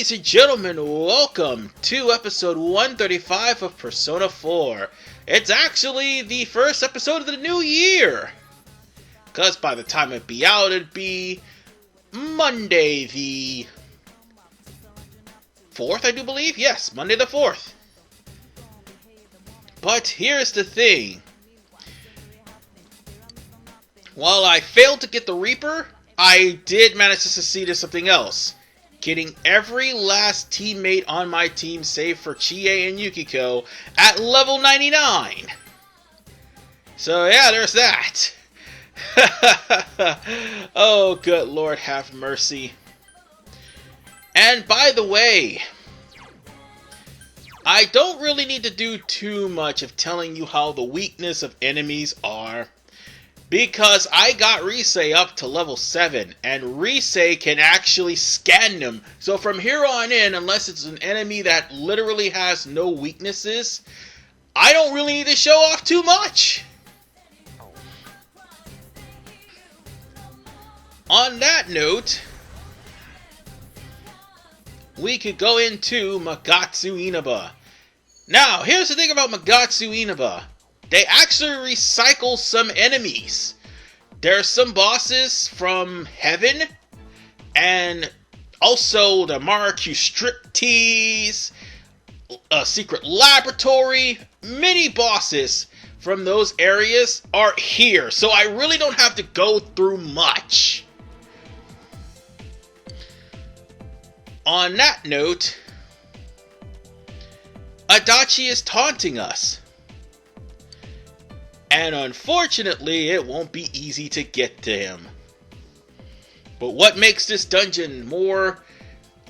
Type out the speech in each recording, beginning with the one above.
Ladies and gentlemen, welcome to episode 135 of Persona 4. It's actually the first episode of the new year, because by the time it'd be out, it'd be Monday the 4th, I do believe? Yes, Monday the 4th. But here's the thing. While I failed to get the Reaper, I did manage to succeed in something else. Getting every last teammate on my team, save for Chie and Yukiko, at level 99. So yeah, there's that. Oh, good Lord, have mercy. And by the way, I don't really need to do too much of telling you how the weakness of enemies are, because I got Risei up to level 7, and Risei can actually scan them. So from here on in, unless it's an enemy that literally has no weaknesses, I don't really need to show off too much. On that note, we could go into Magatsu Inaba. Now, here's the thing about Magatsu Inaba. They actually recycle some enemies. There are some bosses from Heaven, and also the Magatsu Striptease, a secret laboratory. Many bosses from those areas are here, so I really don't have to go through much. On that note, Adachi is taunting us. And unfortunately, it won't be easy to get to him. But what makes this dungeon more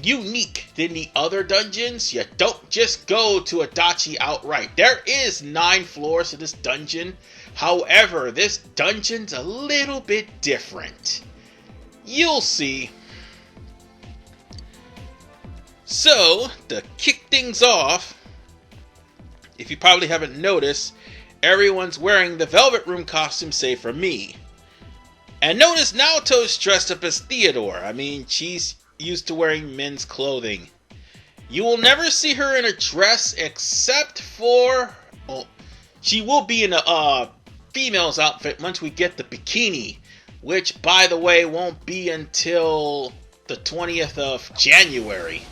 unique than the other dungeons? You don't just go to Adachi outright. There is 9 floors to this dungeon. However, this dungeon's a little bit different. You'll see. So, to kick things off, if you probably haven't noticed, everyone's wearing the Velvet Room costume save for me. And notice Naoto's dressed up as Theodore. I mean, she's used to wearing men's clothing. You will never see her in a dress except for... well, she will be in a female's outfit once we get the bikini. Which, by the way, won't be until the 20th of January.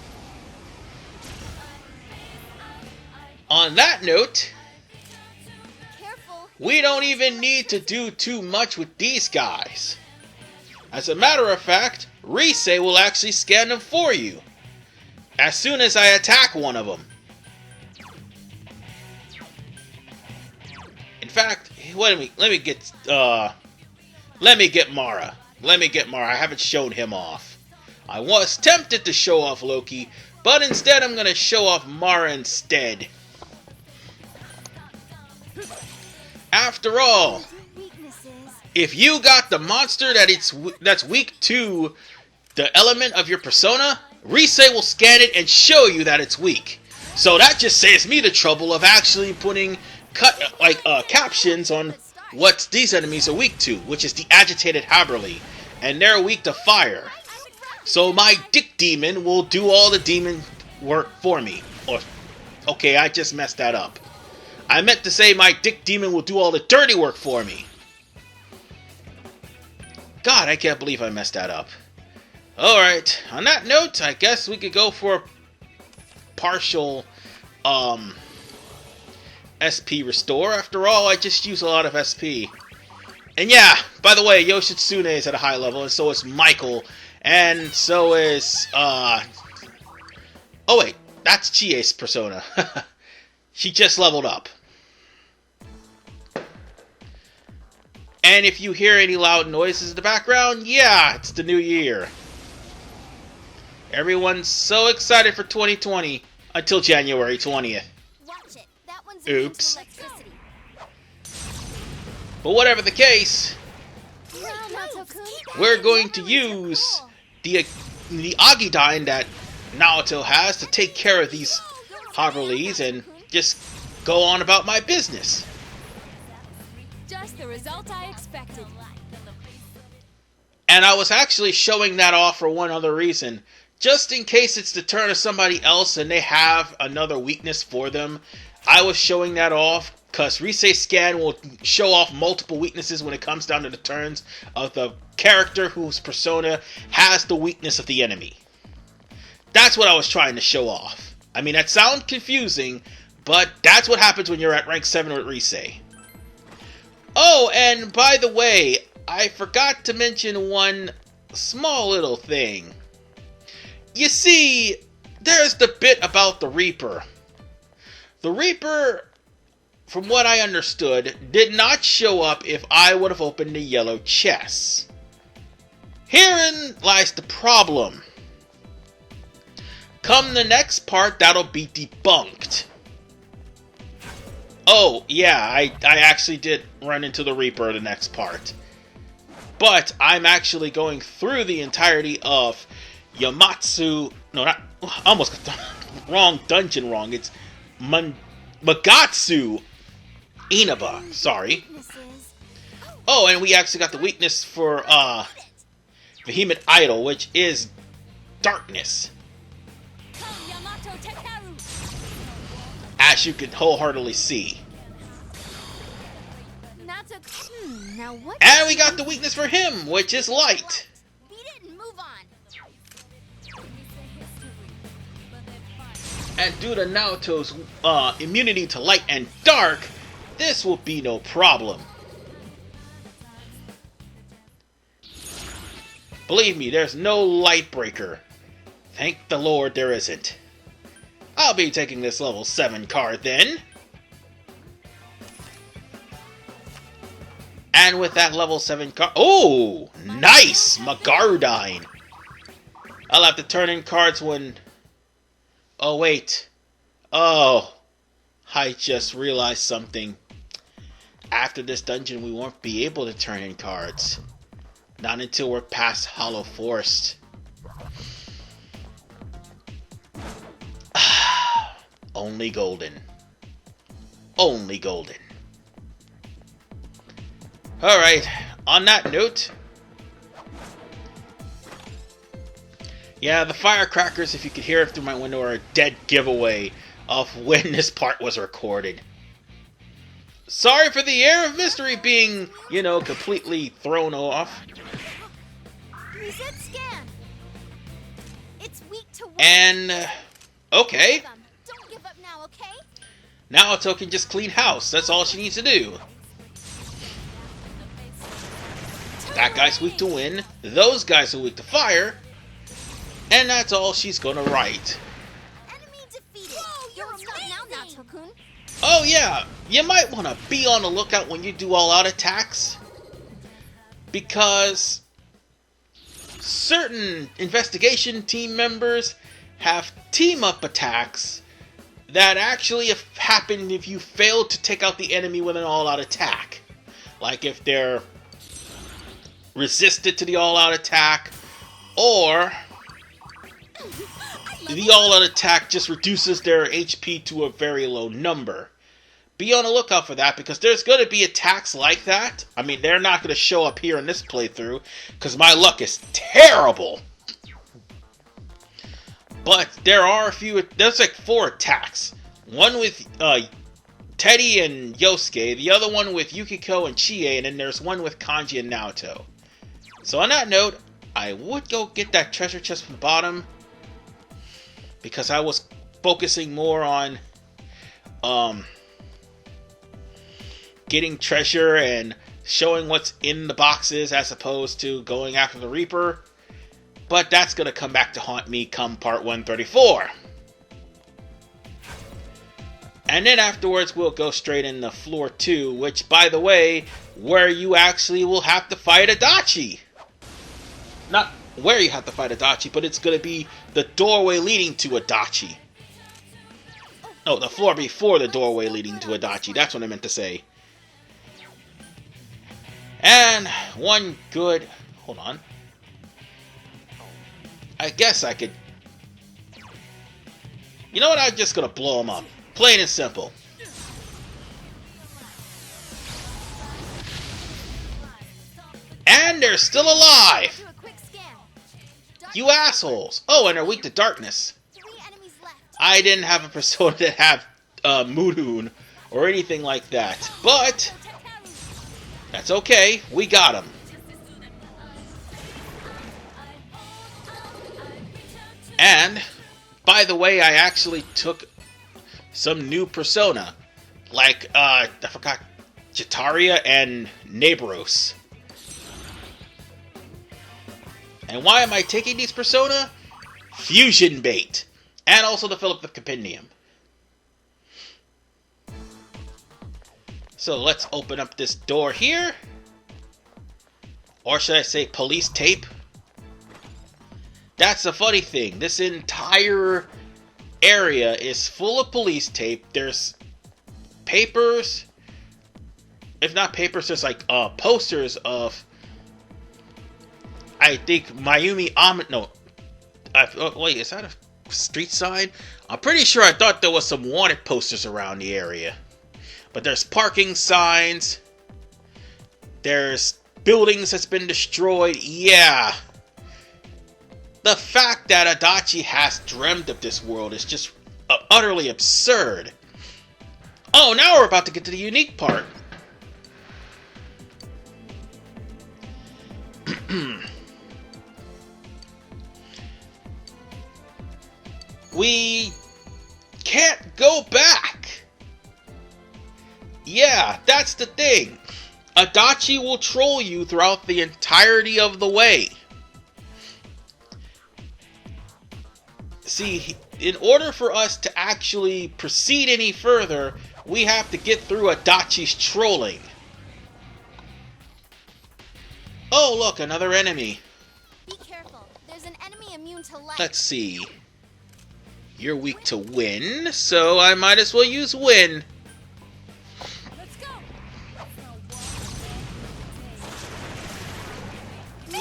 On that note, we don't even need to do too much with these guys. As a matter of fact, Risei will actually scan them for you as soon as I attack one of them. In fact, let me get Mara. Let me get Mara. I haven't shown him off. I was tempted to show off Loki, but instead I'm going to show off Mara instead. After all, if you got the monster that's weak to the element of your persona, Risei will scan it and show you that it's weak. So that just saves me the trouble of actually putting captions on what these enemies are weak to, which is the agitated Haberly, and they're weak to fire. So my dick demon will do all the demon work for me. Okay, I just messed that up. I meant to say my dick demon will do all the dirty work for me. God, I can't believe I messed that up. Alright, on that note, I guess we could go for a partial SP restore. After all, I just use a lot of SP. And yeah, by the way, Yoshitsune is at a high level, and so is Michael, and so is, oh wait, that's Chie's persona. She just leveled up. And if you hear any loud noises in the background, yeah, it's the new year. Everyone's so excited for 2020 until January 20th. Oops. But whatever the case, we're going to use the Agidine that Naoto has to take care of these Haberleys and just go on about my business. Just the result I expected. And I was actually showing that off for one other reason. just in case it's the turn of somebody else and they have another weakness for them, I was showing that off because Risei Scan will show off multiple weaknesses when it comes down to the turns of the character whose persona has the weakness of the enemy. That's what I was trying to show off. I mean, that sounds confusing, but that's what happens when you're at rank 7 with Risei. Oh, and by the way, I forgot to mention one small little thing. You see, there's the bit about the Reaper. The Reaper, from what I understood, did not show up if I would have opened the yellow chest. Herein lies the problem. Come the next part, that'll be debunked. Oh, yeah, I actually did run into the Reaper the next part. But I'm actually going through the entirety of Yamatsu... No, not... I almost got the wrong dungeon wrong. It's Magatsu Inaba. Sorry. Oh, and we actually got the weakness for Vehement Idol, which is darkness. As you can wholeheartedly see. And we got the weakness for him, which is light. And due to Naoto's immunity to light and dark, this will be no problem. Believe me, there's no light breaker. Thank the Lord there isn't. I'll be taking this level 7 card then. And with that level 7 card... Oh! Nice! Magardine! I'll have to turn in cards when... Oh, wait. Oh. I just realized something. After this dungeon, we won't be able to turn in cards. Not until we're past Hollow Forest. Only golden. Only golden. Alright, on that note... Yeah, the firecrackers, if you could hear it through my window, are a dead giveaway of when this part was recorded. Sorry for the air of mystery being, you know, completely thrown off. Reset scan. It's weak to And, okay. Don't give up now, okay? Now Naoto can just clean house. That's all she needs to do. That guy's weak to wind. Those guys are weak to fire. And that's all she's gonna write. Enemy defeated. Whoa, you're amazing. Now, Naoto-kun. Oh yeah, you might want to be on the lookout when you do all-out attacks. Because certain investigation team members have team-up attacks that actually happen if you fail to take out the enemy with an all-out attack. Like if they're resisted to the all-out attack, or the all-out attack just reduces their HP to a very low number. Be on the lookout for that, because there's going to be attacks like that. I mean, they're not going to show up here in this playthrough, because my luck is terrible. But there are a few, there's like 4 attacks. One with Teddy and Yosuke, the other one with Yukiko and Chie, and then there's one with Kanji and Naoto. So on that note, I would go get that treasure chest from the bottom, because I was focusing more on getting treasure and showing what's in the boxes as opposed to going after the Reaper. But that's going to come back to haunt me come part 134. And then afterwards we'll go straight into floor 2, which, by the way, where you actually will have to fight Adachi. Not where you have to fight Adachi, but it's going to be the doorway leading to Adachi. Oh, the floor before the doorway leading to Adachi. That's what I meant to say. And one good... Hold on. I guess I could... You know what? I'm just going to blow them up. Plain and simple. And they're still alive! You assholes! Oh, and are weak to darkness. 3 enemies left. I didn't have a persona that had Mudhoon or anything like that. But that's okay. We got him. And, by the way, I actually took some new persona. Like, I forgot, Chitaria and Neighboros. And why am I taking these persona? Fusion bait. And also to fill up the compendium. So let's open up this door here. Or should I say police tape? That's the funny thing. This entire area is full of police tape. There's papers. If not papers, there's like posters of, I think, Mayumi Amano. Wait, is that a street sign? I'm pretty sure I thought there was some wanted posters around the area. But there's parking signs. There's buildings that's been destroyed. Yeah. The fact that Adachi has dreamt of this world is just utterly absurd. Oh, now we're about to get to the unique part. We can't go back. Yeah, that's the thing. Adachi will troll you throughout the entirety of the way. See, in order for us to actually proceed any further, we have to get through Adachi's trolling. Oh, look, another enemy. Be careful. There's an enemy immune to light. Let's see. You're weak to wind, so I might as well use wind. Let's go.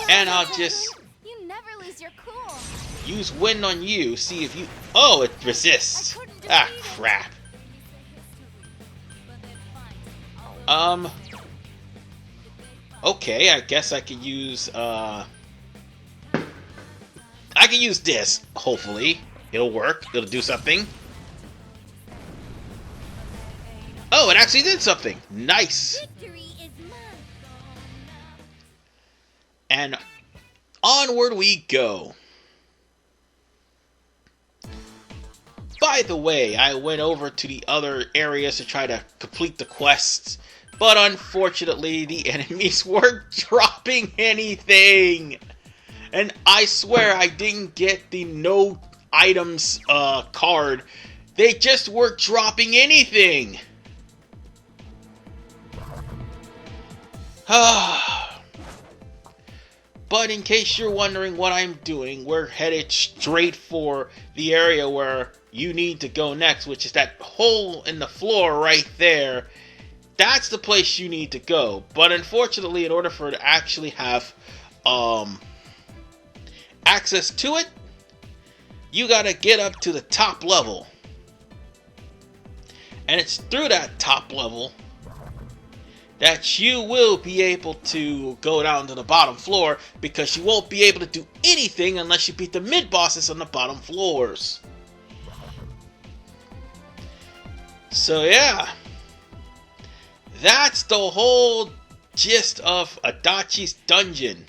And I'll just You never lose your cool. use wind on you, see if you... Oh, it resists. Ah, crap. Okay, I guess I could use, I can use this, hopefully. It'll work. It'll do something. Oh, it actually did something. Nice. Victory is mine. And onward we go. By the way, I went over to the other areas to try to complete the quests, but unfortunately the enemies weren't dropping anything. And I swear I didn't get the no items card. They just weren't dropping anything. But in case you're wondering what I'm doing, we're headed straight for the area where you need to go next, which is that hole in the floor right there. That's the place you need to go. But unfortunately, in order for it to actually have access to it, you gotta get up to the top level. And it's through that top level that you will be able to go down to the bottom floor, because you won't be able to do anything unless you beat the mid-bosses on the bottom floors. So yeah, that's the whole gist of Adachi's dungeon.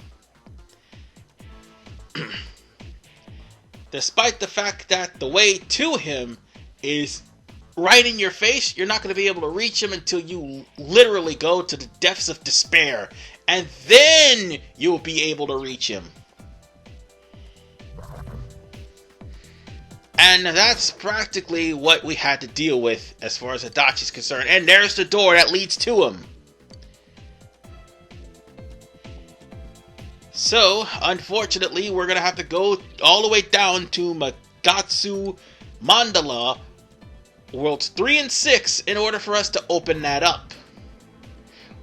Despite the fact that the way to him is right in your face, you're not going to be able to reach him until you literally go to the depths of despair. And then you'll be able to reach him. And that's practically what we had to deal with as far as Adachi's concerned. And there's the door that leads to him. So, unfortunately, we're going to have to go all the way down to Magatsu Mandala Worlds 3 and 6 in order for us to open that up.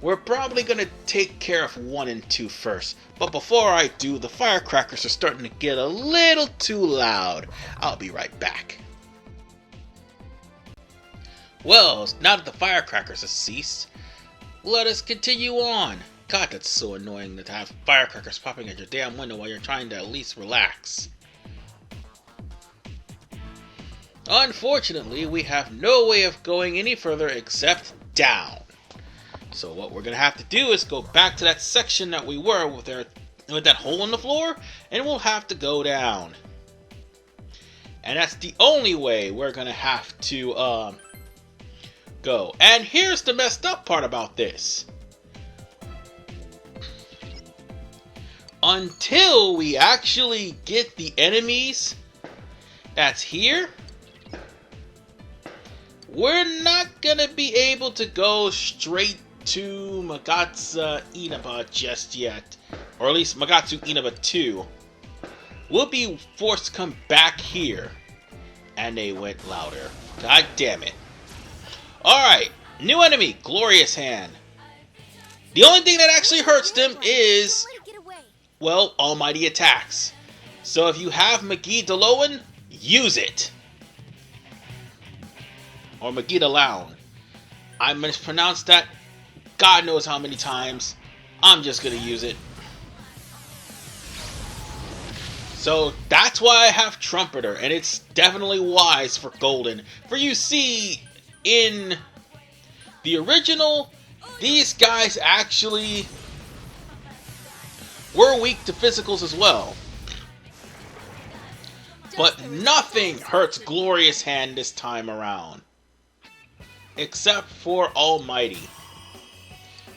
We're probably going to take care of 1 and 2 first. But before I do, the firecrackers are starting to get a little too loud. I'll be right back. Well, now that the firecrackers have ceased, let us continue on. God, that's so annoying to have firecrackers popping at your damn window while you're trying to at least relax. Unfortunately, we have no way of going any further except down. So what we're going to have to do is go back to that section that we were with that hole in the floor, and we'll have to go down. And that's the only way we're going to have to go. And here's the messed up part about this. Until we actually get the enemies that's here, we're not gonna be able to go straight to Magatsu Inaba just yet. Or at least Magatsu Inaba 2. We'll be forced to come back here. And they went louder. God damn it. Alright, new enemy, Glorious Hand. The only thing that actually hurts them is, well, almighty attacks. So if you have McGee DeLowen, use it. Or Magita Lown. I mispronounced that God knows how many times. I'm just gonna use it. So that's why I have Trumpeter, and it's definitely wise for Golden. For you see, in the original, these guys actually were weak to physicals as well. But nothing hurts Glorious Hand this time around. Except for Almighty.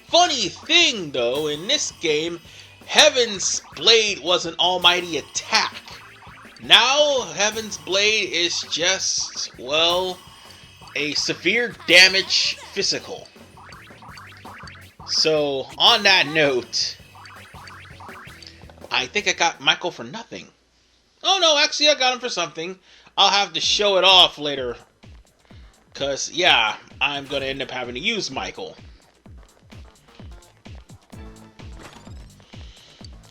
Funny thing though, in this game, Heaven's Blade was an almighty attack. Now, Heaven's Blade is just, well, a severe damage physical. So, on that note, I think I got Michael for nothing. Oh no, actually I got him for something. I'll have to show it off later. Because, yeah, I'm going to end up having to use Michael.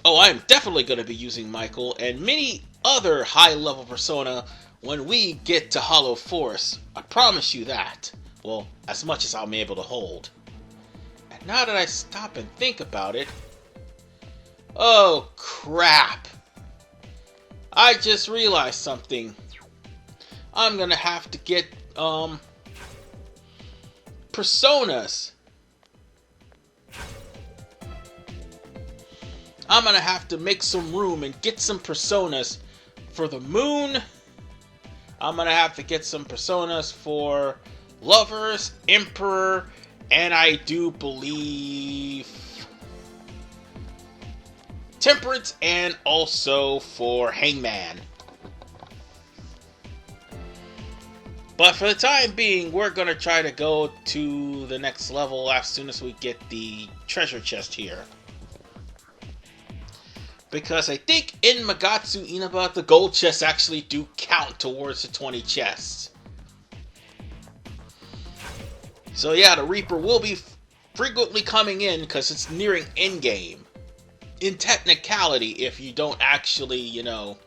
Oh, I am definitely going to be using Michael and many other high-level Persona when we get to Hollow Forest. I promise you that. Well, as much as I'm able to hold. And now that I stop and think about it... Oh, crap. I just realized something. I'm going to have to get, Personas. I'm gonna have to make some room and get some Personas for the Moon. I'm gonna have to get some Personas for Lovers, Emperor, and I do believe Temperance, and also for Hangman. But for the time being, we're going to try to go to the next level as soon as we get the treasure chest here. Because I think in Magatsu Inaba, the gold chests actually do count towards the 20 chests. So yeah, the Reaper will be frequently coming in because it's nearing endgame. In technicality, if you don't actually, you know,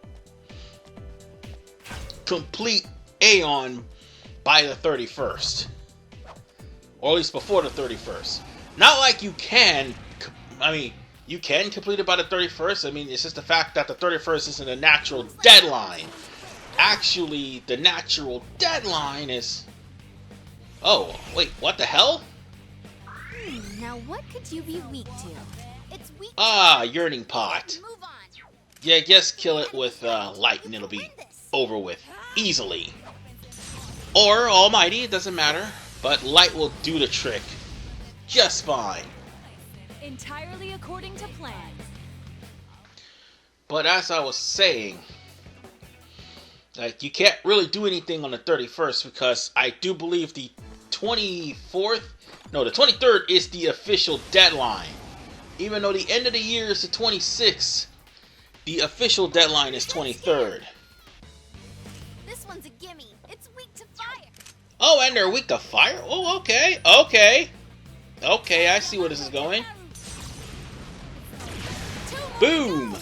complete Aeon by the 31st. Or at least before the 31st. Not like you can, I mean, you can complete it by the 31st. I mean, it's just the fact that the 31st isn't a natural deadline. Actually, the natural deadline is... Oh, wait, what the hell? Now what could you be weak to? It's weak. Ah, Yearning Pot. Move on. Yeah, just kill it with light and it'll be over with. Easily. Or Almighty, it doesn't matter. But light will do the trick. Just fine. Entirely according to plan. But as I was saying, like, you can't really do anything on the 31st because I do believe the 24th, no, the 23rd is the official deadline. Even though the end of the year is the 26th, the official deadline is 23rd. This one's a gimme. It's weak to fire. Oh, and they're weak to fire? Oh, okay, okay. Okay, I see where this is going. Boom!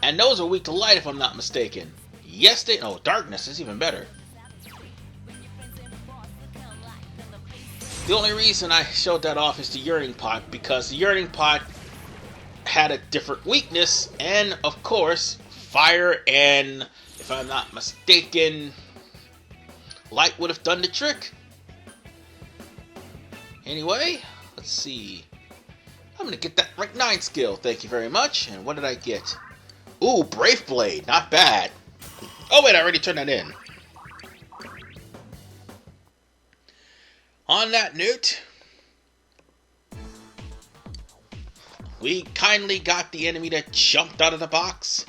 And those are weak to light if I'm not mistaken. Yes, they... Oh, darkness is even better. The only reason I showed that off is the Yearning Pot, because the Yearning Pot had a different weakness, and of course, fire and, if I'm not mistaken, light would have done the trick. Anyway, let's see. I'm gonna get that rank 9 skill, thank you very much. And what did I get? Ooh, Brave Blade, not bad. Oh wait, I already turned that in. On that note, we kindly got the enemy that jumped out of the box.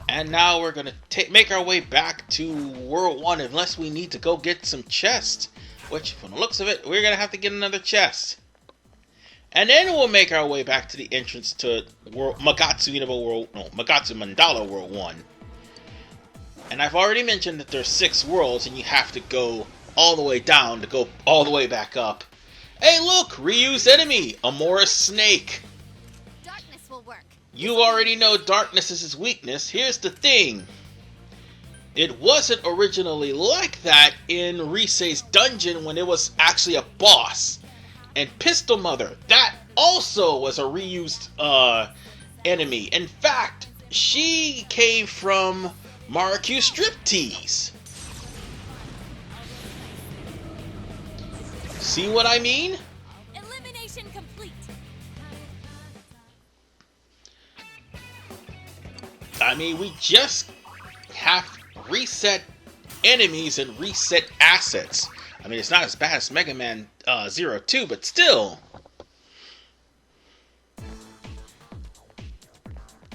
And now we're gonna make our way back to World 1 unless we need to go get some chests. Which, from the looks of it, we're gonna have to get another chest. And then we'll make our way back to the entrance to Magatsu Inaba Magatsu Mandala World 1. And I've already mentioned that there's 6 worlds and you have to go all the way down to go all the way back up. Hey look! Reused enemy! Amora Snake! Darkness will work. You already know darkness is his weakness. Here's the thing. It wasn't originally like that in Risei's dungeon when it was actually a boss. And Pistol Mother, that also was a reused enemy. In fact, she came from Magatsu Striptease. See what I mean? Elimination complete. I mean, we just have reset enemies and reset assets. I mean, it's not as bad as Mega Man 02, but still.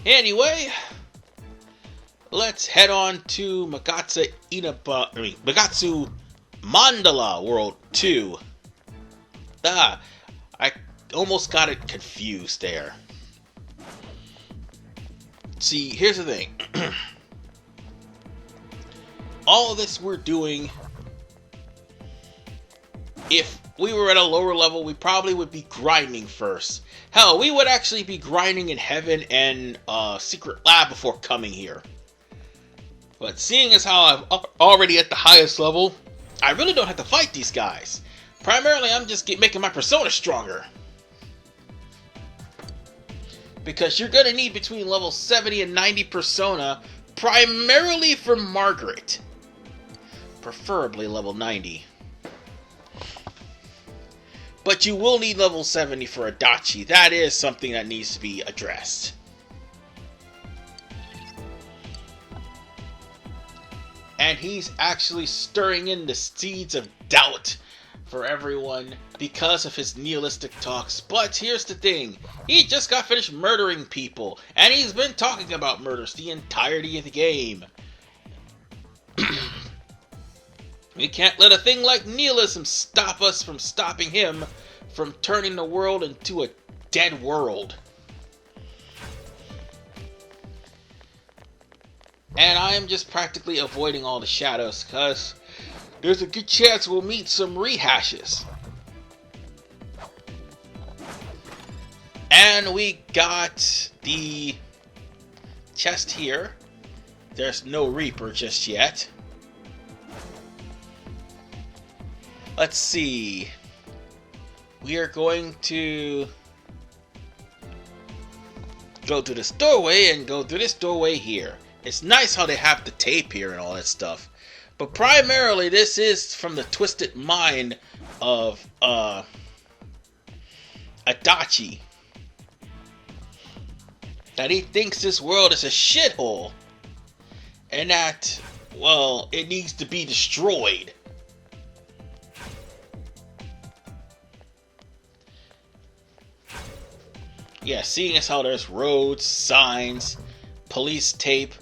Anyway, let's head on to Magatsu Mandala World 2. I almost got it confused there. See, here's the thing. All this we're doing, if we were at a lower level, we probably would be grinding first. Hell, we would actually be grinding in Heaven and Secret Lab before coming here. But seeing as how I'm already at the highest level, I really don't have to fight these guys. Primarily, I'm just making my persona stronger. Because you're going to need between level 70 and 90 persona, primarily for Margaret. Preferably level 90. But you will need level 70 for Adachi. That is something that needs to be addressed. And he's actually stirring in the seeds of doubt for everyone because of his nihilistic talks. But here's the thing. He just got finished murdering people. And he's been talking about murders the entirety of the game. We can't let a thing like nihilism stop us from stopping him from turning the world into a dead world. And I'm just practically avoiding all the shadows because there's a good chance we'll meet some rehashes. And we got the chest here. There's no Reaper just yet. Let's see. We are going to go to this doorway and go through this doorway here. It's nice how they have the tape here and all that stuff. But primarily this is from the twisted mind of Adachi. That he thinks this world is a shithole. And that, well, it needs to be destroyed. Yeah, seeing as how there's roads, signs, police tape,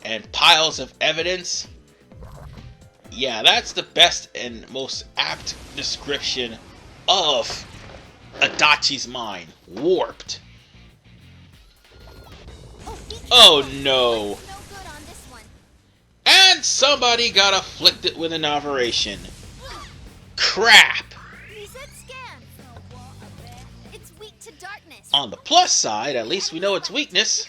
and piles of evidence. Yeah, that's the best and most apt description of Adachi's mind. Warped. Oh no. And somebody got afflicted with an aberration. Crap. On the plus side, at least we know its weakness.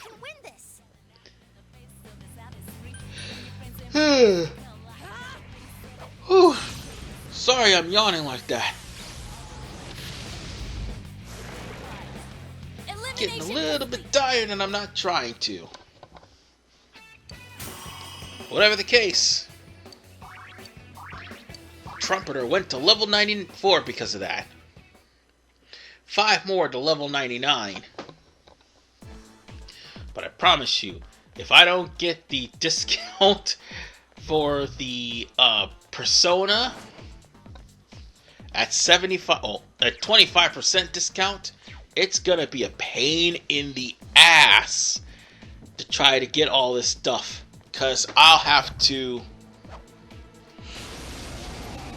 Whew. Sorry I'm yawning like that. getting a little bit tired and I'm not trying to. Whatever the case, Trumpeter went to level 94 because of that. 5 more to level 99. But I promise you, if I don't get the discount for the Persona at 25% discount, it's gonna be a pain in the ass to try to get all this stuff, because I'll have to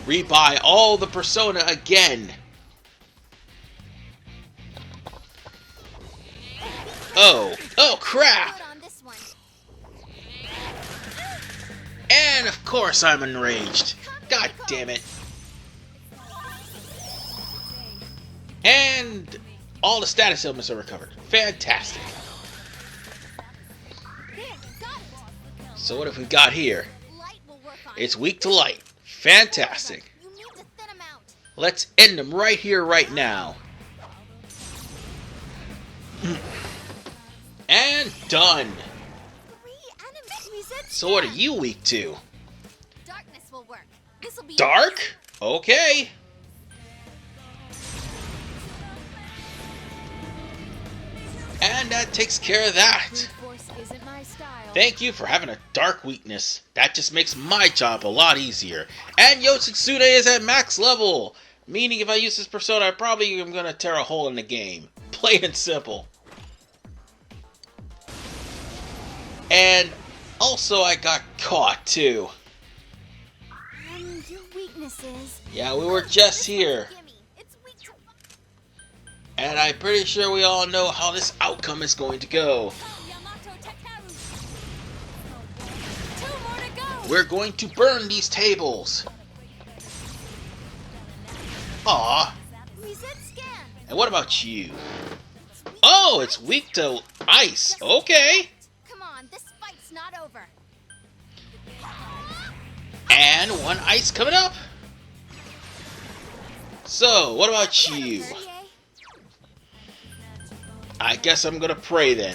rebuy all the Persona again. Oh crap! And of course I'm enraged. God damn it. And all the status ailments are recovered. Fantastic. So what have we got here? It's weak to light. Fantastic. Let's end him right here, right now. And done. So what are you weak to? Darkness will work. This'll be Dark? Okay. And that takes care of that. Thank you for having a dark weakness. That just makes my job a lot easier. And Yoshitsune is at max level, meaning if I use this Persona, I probably am gonna tear a hole in the game. Plain and simple. And also I got caught too. Your weaknesses. Yeah, we were just here. And I'm pretty sure we all know how this outcome is going to go. We're going to burn these tables. Aw. And what about you? Oh, it's weak to ice. Okay. Come on, this fight's not over. And one ice coming up. So, what about you? I guess I'm gonna pray then.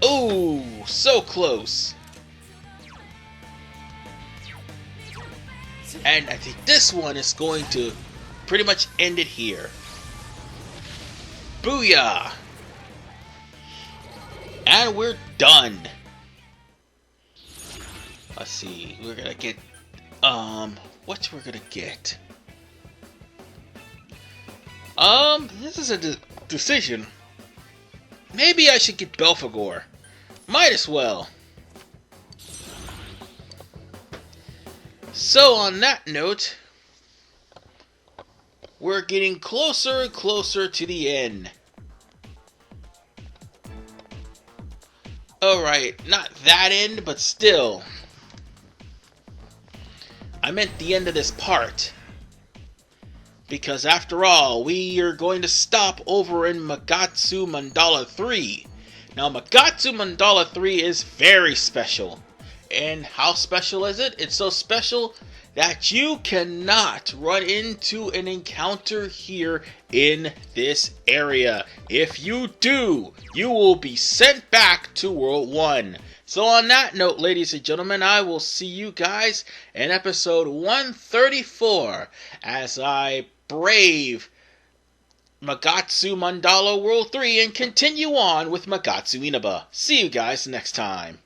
Ooh, so close. And I think this one is going to pretty much end it here. Booyah! And we're done. Let's see, we're gonna get, what we're gonna get? This is a decision. Maybe I should get Belphegor. Might as well. So on that note, we're getting closer and closer to the end. Alright, not that end, but still. I meant the end of this part. Because after all, we are going to stop over in Magatsu Mandala 3. Now, Magatsu Mandala 3 is very special. And how special is it? It's so special that you cannot run into an encounter here in this area. If you do, you will be sent back to World 1. So on that note, ladies and gentlemen, I will see you guys in episode 134 as I brave Magatsu Mandala World 3 and continue on with Magatsu Inaba. See you guys next time.